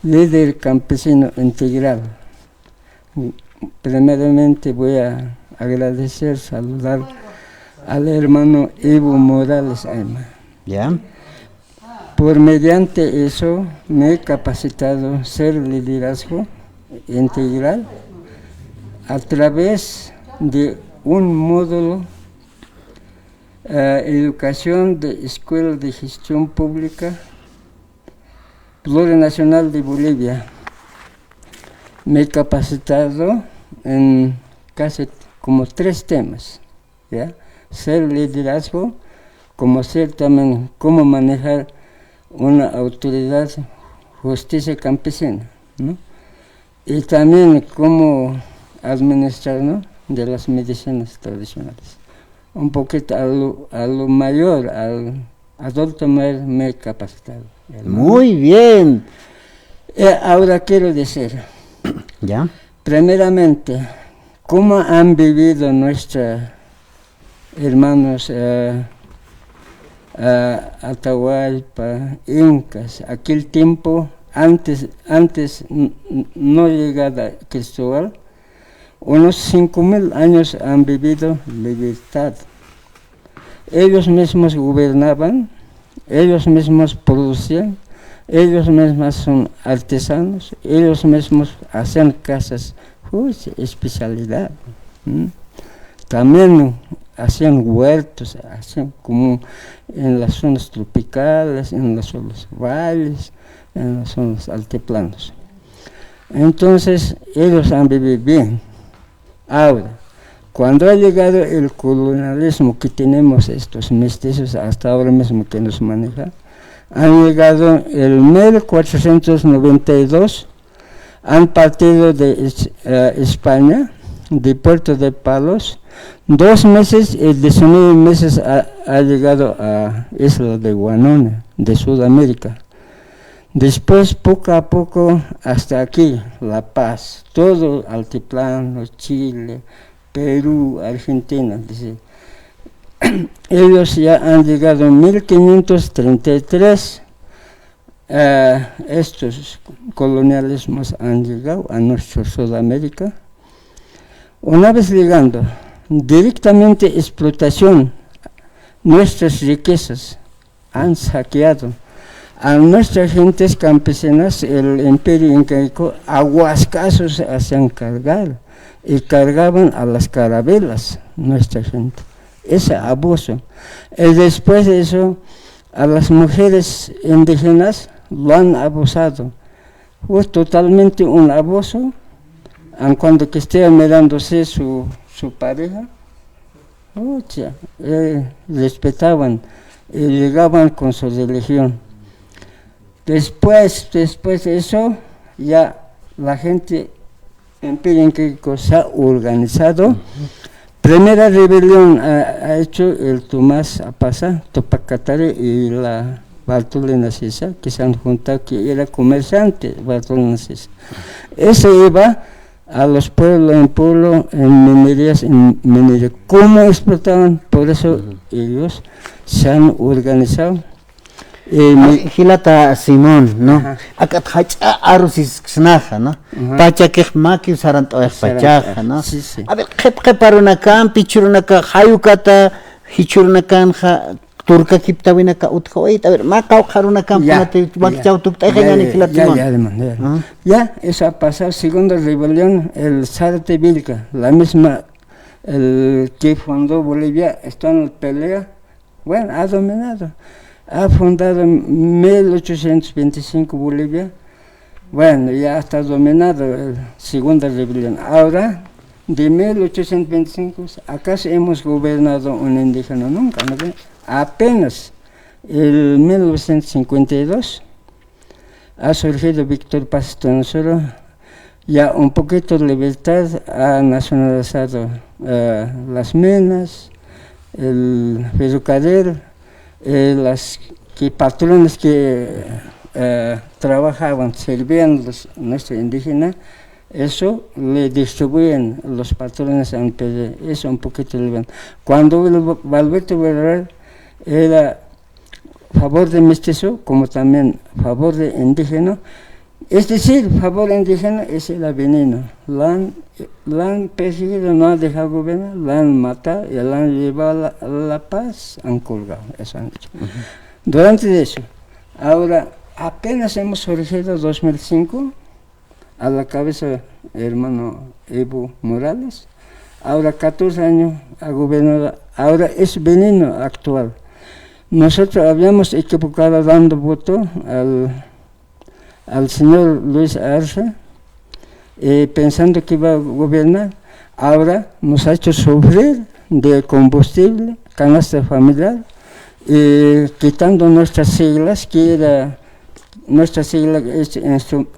líder campesino integral. Primeramente voy a agradecer, saludar al hermano Evo Morales Ayma. ¿Ya? Por mediante eso me he capacitado a ser liderazgo integral a través de un módulo educación de Escuela de Gestión Pública Plurinacional de Bolivia. Me he capacitado en casi como 3 temas, ¿ya? Ser liderazgo, como ser también cómo manejar una autoridad, justicia campesina, ¿no? Y también cómo administrar, ¿no?, de las medicinas tradicionales. Un poquito a lo mayor, al adulto mayor me he capacitado. Muy bien. Ahora quiero decir, ¿Ya? primeramente, cómo han vivido nuestros hermanos Atahualpa, incas, aquel tiempo, antes no llegada Cristóbal, unos 5.000 años han vivido libertad. Ellos mismos gobernaban, ellos mismos producían, ellos mismos son artesanos, ellos mismos hacían casas, especialidad. También hacían huertos, hacían como en las zonas tropicales, en las zonas valles, en las zonas altiplanos. Entonces ellos han vivido bien. Ahora, cuando ha llegado el colonialismo que tenemos estos mestizos hasta ahora mismo que nos manejan, han llegado el 1492, han partido de España, de Puerto de Palos, 2 meses y 19 meses ha llegado a Isla de Guanona, de Sudamérica. Después, poco a poco, hasta aquí, La Paz, todo altiplano, Chile, Perú, Argentina, dice. Ellos ya han llegado en 1533, estos colonialismos han llegado a nuestra Sudamérica. Una vez llegando, directamente explotación, nuestras riquezas han saqueado a nuestras gentes campesinas. El imperio incaico aguascasos hacían cargar y cargaban a las carabelas nuestra gente. Ese abuso. Y después de eso, a las mujeres indígenas lo han abusado. Fue totalmente un abuso. Cuando que esté mirándose su pareja, respetaban y llegaban con su religión. Después de eso, ya la gente empírica se ha organizado. Primera rebelión ha hecho el Tomás Apasa, Topacatare y la Bartolina Cisa, que se han juntado, que era comerciante, Bartolina Cisa. Ese iba a los pueblos en pueblo, en minerías, en minería. ¿Cómo explotaban? Por eso ellos se han organizado. Gilata Simón, ¿no? Acá hacha arusis xnaja, ¿no? Pacha que maki sarant oex pachaja, ¿no? Sí, sí. A ver, que parunakan, pichurunaka, hayukata, hichurunakan, turca kiptawinaka utkoit, a ver, macao harunakan, punate, wakichau tukta, ya, eso ha pasado. Segunda rebelión, el Sarte Vilca, la misma, el que fundó Bolivia, está en pelea, bueno, ha dominado. Ha fundado en 1825 Bolivia, bueno, ya está dominado la segunda rebelión. Ahora, de 1825, ¿acaso hemos gobernado un indígena? Nunca, ¿no? Apenas en 1952 ha surgido Víctor Paz Tonosoro, ya un poquito de libertad, ha nacionalizado las minas, el ferrocarril, las patrones que trabajaban, servían nuestros indígenas, eso le distribuyen los patrones antes, eso un poquito de. Cuando Alberto Guerrero era a favor de mestizo, como también a favor de indígena, Es decir, favor indígena es el veneno. La han perseguido, no han dejado gobernar, la han matado y la han llevado a la paz, han colgado, eso han hecho. Durante eso, ahora apenas hemos surgido 2005, a la cabeza hermano Evo Morales, ahora 14 años ha gobernado, ahora es veneno actual. Nosotros habíamos equivocado dando voto al señor Luis Arce, pensando que iba a gobernar. Ahora nos ha hecho sufrir de combustible, canasta familiar, quitando nuestras siglas, que era nuestra sigla es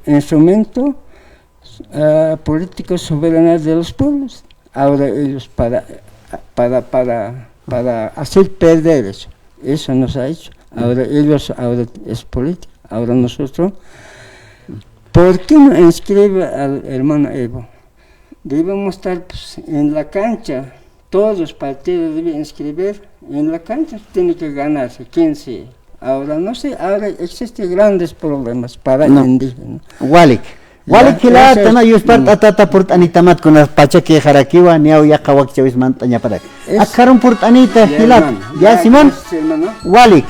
instrumento político soberano de los pueblos. Ahora ellos para hacer perder eso nos ha hecho. Ahora ellos, ahora es política, ahora nosotros. ¿Por qué no inscribe al hermano Evo? Debemos estar pues, en la cancha, todos los partidos deben inscribir en la cancha, tiene que ganarse, quién sea. Ahora no sé, ahora existen grandes problemas para el indígena. Walik kila tana yuspart atata purt anitamat con las pacha que jarakiwa niau ya kawak chawis mantanya padak. Akaron purt anita hilat. Ya Simón. Walik.